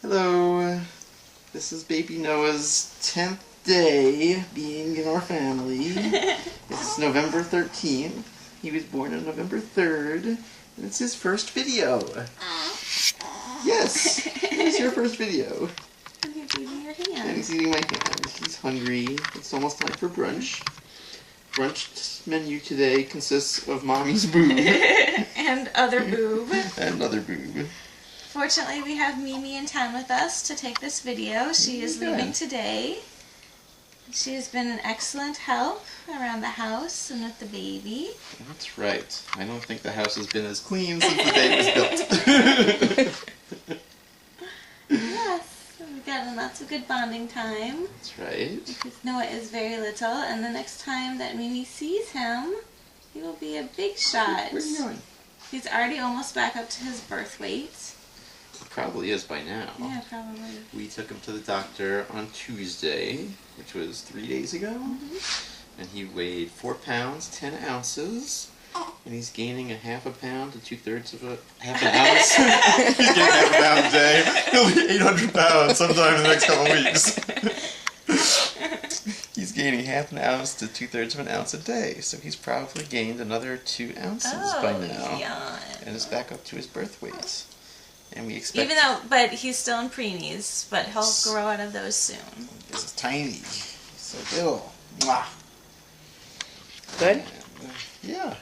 Hello, this is baby Noah's 10th day being in our family. It's November 13th. He was born on November 3rd, and it's his first video. Yes, it's your first video. And he's eating your hand. And he's eating my hand. He's hungry. It's almost time for brunch. Brunch menu today consists of Mommy's boob. And other boob. And other boob. Fortunately, we have Mimi in town with us to take this video. She is leaving today. She has been an excellent help around the house and with the baby. That's right. I don't think the house has been as clean since the day it was built. Yes, we've gotten lots of good bonding time. That's right. Because Noah is very little, and the next time that Mimi sees him, he will be a big shot. Where's he going? He's already almost back up to his birth weight. He probably is by now. Yeah, probably. We took him to the doctor on Tuesday, which was 3 days ago, and he weighed 4 pounds, 10 ounces, and he's gaining a half a pound to 2/3 of half an ounce. He's gaining half a pound a day. He'll be 800 pounds sometime in the next couple of weeks. He's gaining half an ounce to 2/3 of an ounce a day, so he's probably gained another 2 ounces by now, and is back up to his birth weight. And we expect... But he's still in preemies, but he'll grow out of those soon. This is tiny. He's so little. Mwah. Good? And, yeah.